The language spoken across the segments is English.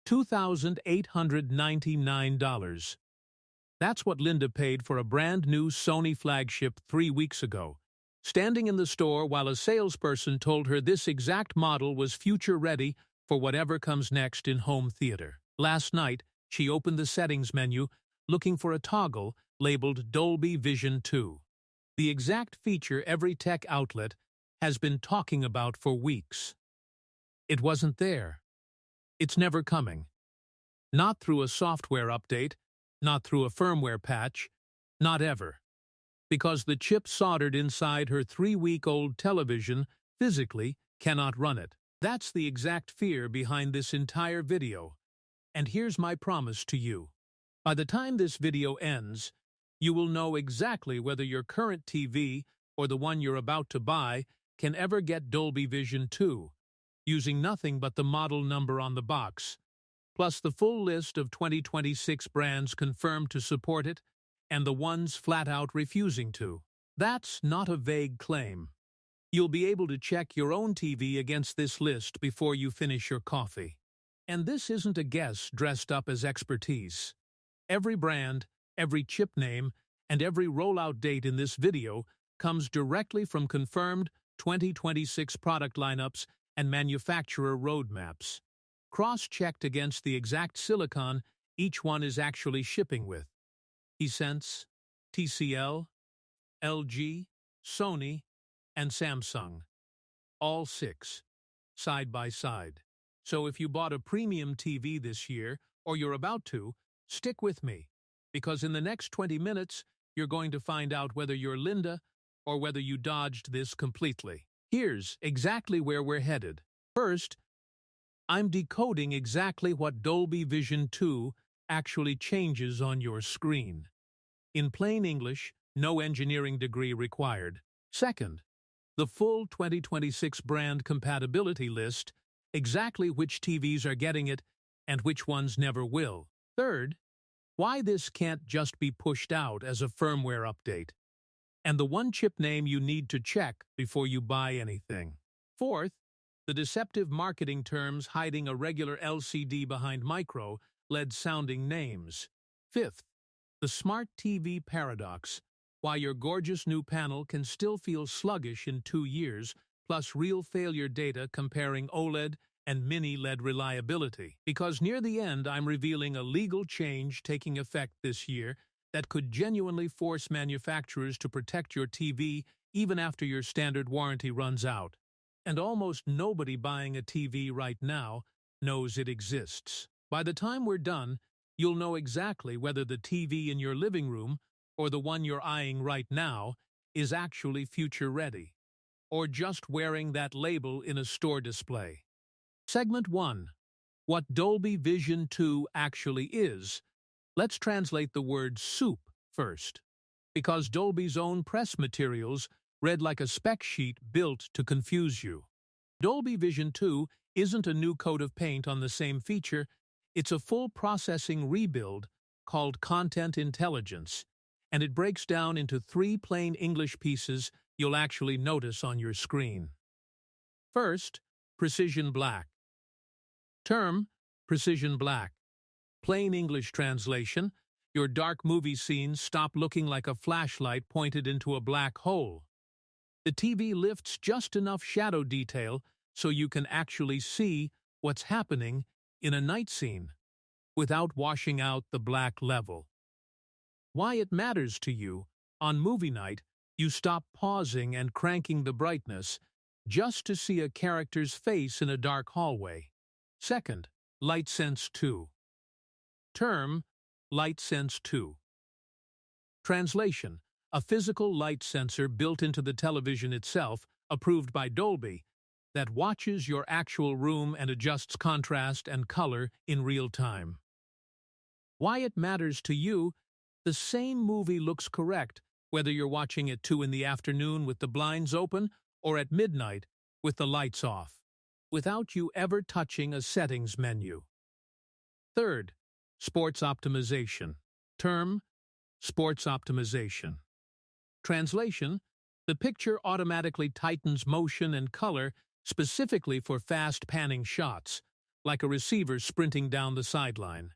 $2,899. That's what Linda paid for a brand new Sony flagship 3 weeks ago, standing in the store while a salesperson told her this exact model was future-ready for whatever comes next in home theater. Last night, she opened the settings menu, looking for a toggle labeled Dolby Vision 2. The exact feature every tech outlet has been talking about for weeks. It wasn't there. It's never coming. Not through a software update, not through a firmware patch, not ever. Because the chip soldered inside her 3-week-old television physically cannot run it. That's the exact fear behind this entire video. And here's my promise to you. By the time this video ends, you will know exactly whether your current TV or the one you're about to buy can ever get Dolby Vision 2, using nothing but the model number on the box, plus the full list of 2026 brands confirmed to support it and the ones flat-out refusing to. That's not a vague claim. You'll be able to check your own TV against this list before you finish your coffee. And this isn't a guess dressed up as expertise. Every brand, every chip name, and every rollout date in this video comes directly from confirmed 2026 product lineups and manufacturer roadmaps, cross-checked against the exact silicon each one is actually shipping with. Hisense, TCL, LG, Sony, and Samsung. All 6, side by side. So if you bought a premium TV this year, or you're about to, stick with me, because in the next 20 minutes, you're going to find out whether you're Linda or whether you dodged this completely. Here's exactly where we're headed. First, I'm decoding exactly what Dolby Vision 2 actually changes on your screen. In plain English, no engineering degree required. Second, the full 2026 brand compatibility list, exactly which TVs are getting it and which ones never will. Third, why this can't just be pushed out as a firmware update, and the one chip name you need to check before you buy anything. Fourth, the deceptive marketing terms hiding a regular LCD behind micro LED-sounding names. Fifth, the smart TV paradox, why your gorgeous new panel can still feel sluggish in 2 years, plus real failure data comparing OLED and mini LED reliability. Because near the end, I'm revealing a legal change taking effect this year that could genuinely force manufacturers to protect your TV even after your standard warranty runs out. And almost nobody buying a TV right now knows it exists. By the time we're done, you'll know exactly whether the TV in your living room or the one you're eyeing right now is actually future-ready, or just wearing that label in a store display. Segment 1. What Dolby Vision 2 actually is. Let's translate the word soup first, because Dolby's own press materials read like a spec sheet built to confuse you. Dolby Vision 2 isn't a new coat of paint on the same feature, it's a full processing rebuild called Content Intelligence, and it breaks down into 3 plain English pieces you'll actually notice on your screen. First, Precision Black. Term, Precision Black. Plain English translation, your dark movie scenes stop looking like a flashlight pointed into a black hole. The TV lifts just enough shadow detail so you can actually see what's happening in a night scene without washing out the black level. Why it matters to you, on movie night, you stop pausing and cranking the brightness just to see a character's face in a dark hallway. Second, LightSense 2. Term, LightSense 2. Translation, a physical light sensor built into the television itself, approved by Dolby, that watches your actual room and adjusts contrast and color in real time. Why it matters to you, the same movie looks correct whether you're watching at 2 in the afternoon with the blinds open or at midnight with the lights off, without you ever touching a settings menu. Third, sports optimization. Term, sports optimization. Translation, the picture automatically tightens motion and color specifically for fast panning shots, like a receiver sprinting down the sideline.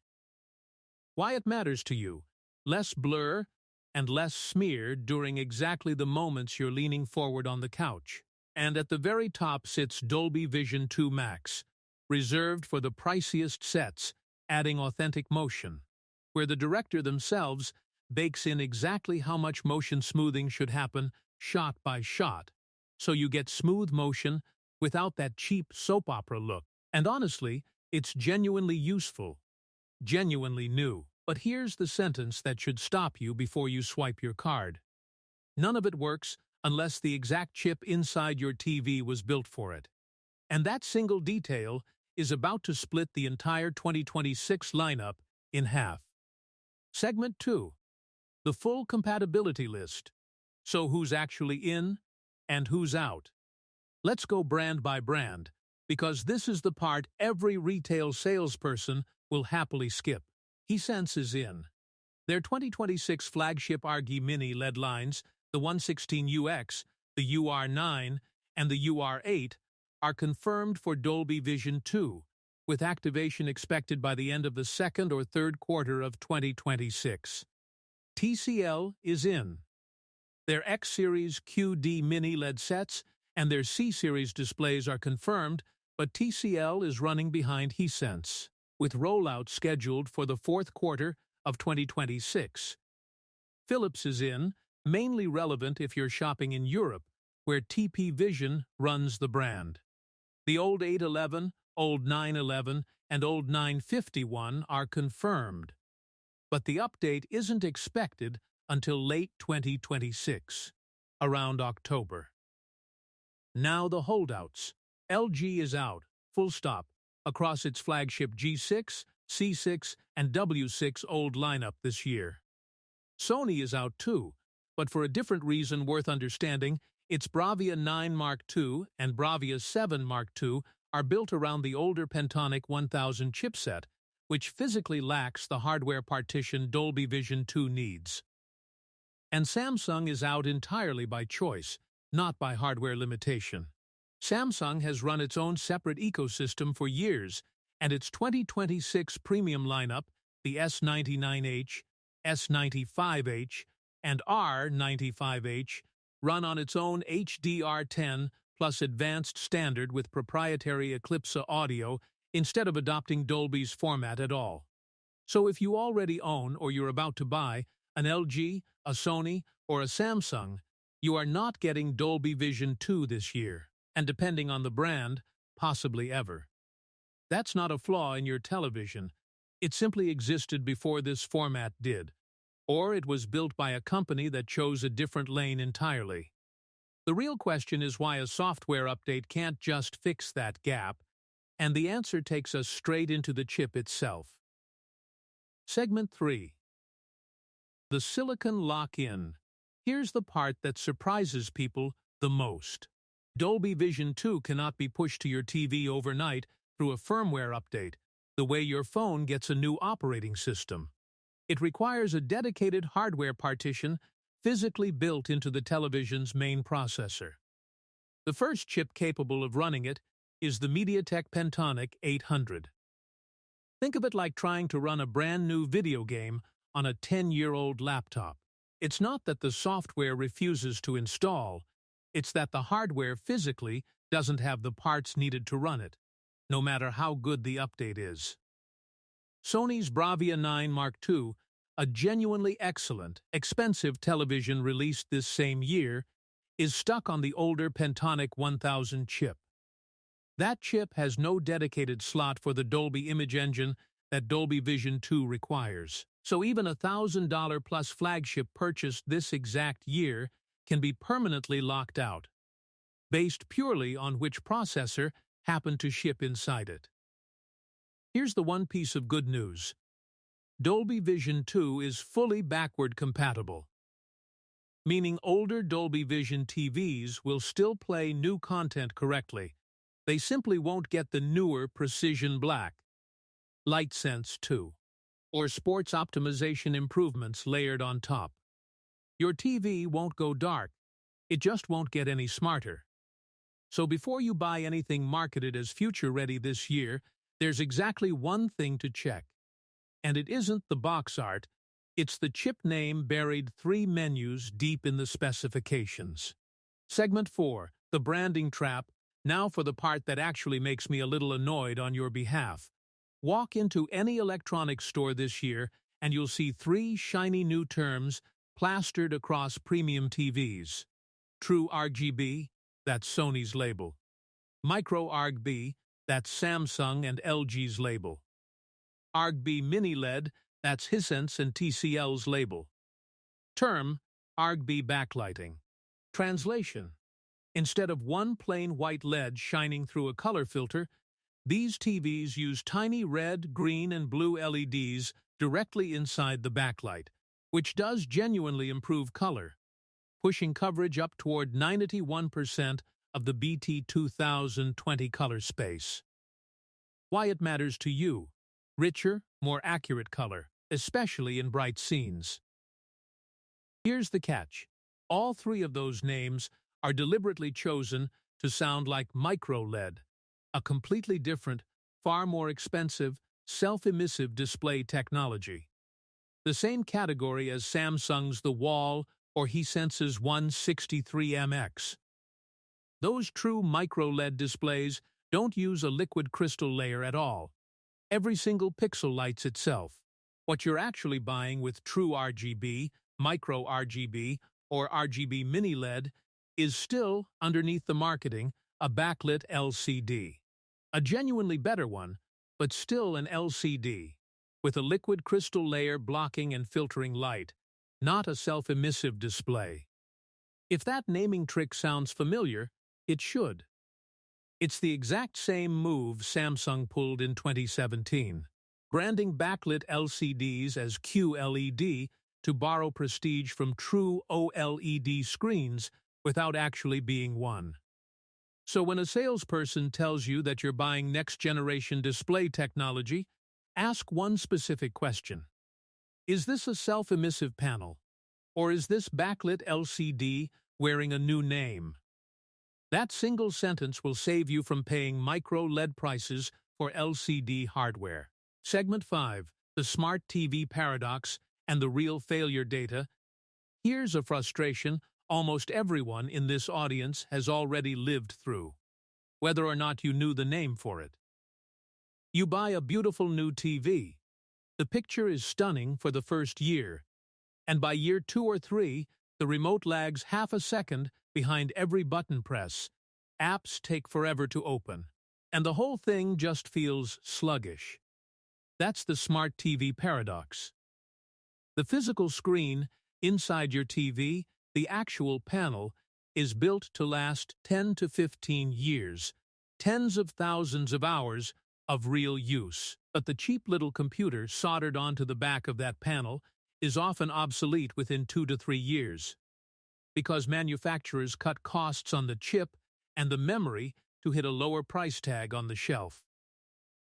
Why it matters to you: less blur and less smear during exactly the moments you're leaning forward on the couch. And at the very top sits Dolby Vision 2 Max, reserved for the priciest sets, adding authentic motion, where the director themselves bakes in exactly how much motion smoothing should happen shot by shot, so you get smooth motion without that cheap soap opera look. And honestly, it's genuinely useful, genuinely new. But here's the sentence that should stop you before you swipe your card. None of it works unless the exact chip inside your TV was built for it. And that single detail is about to split the entire 2026 lineup in half. Segment 2. The full compatibility list. So who's actually in and who's out? Let's go brand by brand, because this is the part every retail salesperson will happily skip. Hisense is in. Their 2026 flagship RG Mini LED lines, the 116UX, the UR9, and the UR8, are confirmed for Dolby Vision 2, with activation expected by the end of the second or third quarter of 2026. TCL is in. Their X-Series QD Mini LED sets and their C-Series displays are confirmed, but TCL is running behind Hisense, with rollout scheduled for the fourth quarter of 2026. Philips is in, mainly relevant if you're shopping in Europe, where TP Vision runs the brand. The old 811, old 911, and old 951 are confirmed, but the update isn't expected until late 2026, around October. Now the holdouts. LG is out, full stop, across its flagship G6, C6, and W6 old lineup this year. Sony is out too, but for a different reason worth understanding. Its Bravia 9 Mark II and Bravia 7 Mark II are built around the older Pentonic 1000 chipset, which physically lacks the hardware partition Dolby Vision 2 needs. And Samsung is out entirely by choice, not by hardware limitation. Samsung has run its own separate ecosystem for years, and its 2026 premium lineup, the S99H, S95H, and R95H, run on its own HDR10 plus advanced standard with proprietary Eclipse audio instead of adopting Dolby's format at all. So if you already own or you're about to buy an LG, a Sony, or a Samsung, you are not getting Dolby Vision 2 this year, and depending on the brand, possibly ever. That's not a flaw in your television. It simply existed before this format did, or it was built by a company that chose a different lane entirely. The real question is why a software update can't just fix that gap, and the answer takes us straight into the chip itself. Segment 3. The silicon lock-in. Here's the part that surprises people the most. Dolby Vision 2 cannot be pushed to your TV overnight through a firmware update, the way your phone gets a new operating system. It requires a dedicated hardware partition physically built into the television's main processor. The first chip capable of running it is the MediaTek Pentonic 800. Think of it like trying to run a brand new video game on a 10-year-old laptop. It's not that the software refuses to install, it's that the hardware physically doesn't have the parts needed to run it, no matter how good the update is. Sony's Bravia 9 Mark II, a genuinely excellent, expensive television released this same year, is stuck on the older Pentonic 1000 chip. That chip has no dedicated slot for the Dolby image engine that Dolby Vision 2 requires. So even a $1,000 plus flagship purchased this exact year can be permanently locked out, based purely on which processor happened to ship inside it. Here's the one piece of good news. Dolby Vision 2 is fully backward compatible, meaning older Dolby Vision TVs will still play new content correctly. They simply won't get the newer Precision Black, LightSense 2, or sports optimization improvements layered on top. Your TV won't go dark, it just won't get any smarter. So before you buy anything marketed as future-ready this year, There's exactly one thing to check, and it isn't the box art, it's the chip name buried 3 menus deep in the specifications. Segment 4, the branding trap, now for the part that actually makes me a little annoyed on your behalf. Walk into any electronics store this year and you'll see 3 shiny new terms plastered across premium TVs. True RGB, that's Sony's label. Micro RGB, that's Samsung and LG's label. RGB Mini LED, that's Hisense and TCL's label. Term, RGB backlighting. Translation: instead of one plain white LED shining through a color filter, these TVs use tiny red, green, and blue LEDs directly inside the backlight, which does genuinely improve color, pushing coverage up toward 91% of the BT 2020 color space. Why it matters to you: richer, more accurate color, especially in bright scenes. Here's the catch. All 3 of those names are deliberately chosen to sound like micro LED, a completely different, far more expensive, self-emissive display technology. The same category as Samsung's The Wall or Hisense's 163MX. Those true micro LED displays don't use a liquid crystal layer at all. Every single pixel lights itself. What you're actually buying with true RGB, micro RGB, or RGB Mini LED is still, underneath the marketing, a backlit LCD. A genuinely better one, but still an LCD, with a liquid crystal layer blocking and filtering light, not a self-emissive display. If that naming trick sounds familiar, it should. It's the exact same move Samsung pulled in 2017, branding backlit LCDs as QLED to borrow prestige from true OLED screens without actually being one. So when a salesperson tells you that you're buying next-generation display technology, ask one specific question. Is this a self-emissive panel? Or is this backlit LCD wearing a new name? That single sentence will save you from paying micro LED prices for LCD hardware. Segment 5, the smart TV paradox and the real failure data. Here's a frustration almost everyone in this audience has already lived through, whether or not you knew the name for it. You buy a beautiful new TV. The picture is stunning for the first year, and by year 2 or 3, the remote lags half a second behind every button press. Apps take forever to open, and the whole thing just feels sluggish. That's the smart TV paradox. The physical screen inside your TV, the actual panel, is built to last 10 to 15 years, tens of thousands of hours of real use. But the cheap little computer soldered onto the back of that panel is often obsolete within 2 to 3 years, because manufacturers cut costs on the chip and the memory to hit a lower price tag on the shelf.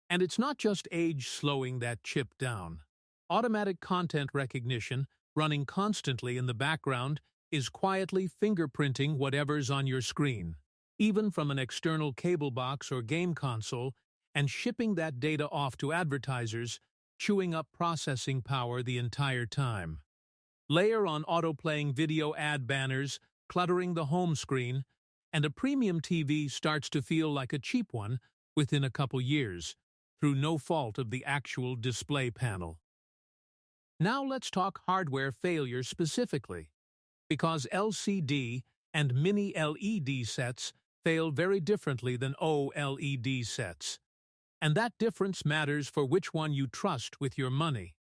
And it's not just age slowing that chip down. Automatic content recognition, running constantly in the background, is quietly fingerprinting whatever's on your screen, even from an external cable box or game console, and shipping that data off to advertisers, chewing up processing power the entire time. Layer on auto-playing video ad banners, cluttering the home screen, and a premium TV starts to feel like a cheap one within a couple years, through no fault of the actual display panel. Now let's talk hardware failure specifically, because LCD and mini LED sets fail very differently than OLED sets. And that difference matters for which one you trust with your money.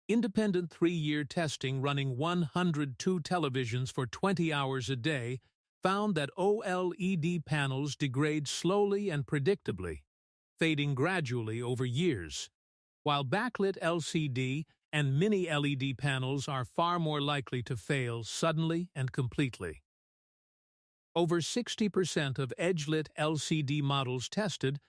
Independent 3-year testing running 102 televisions for 20 hours a day found that OLED panels degrade slowly and predictably, fading gradually over years, while backlit LCD and mini LED panels are far more likely to fail suddenly and completely. Over 60% of edge-lit LCD models tested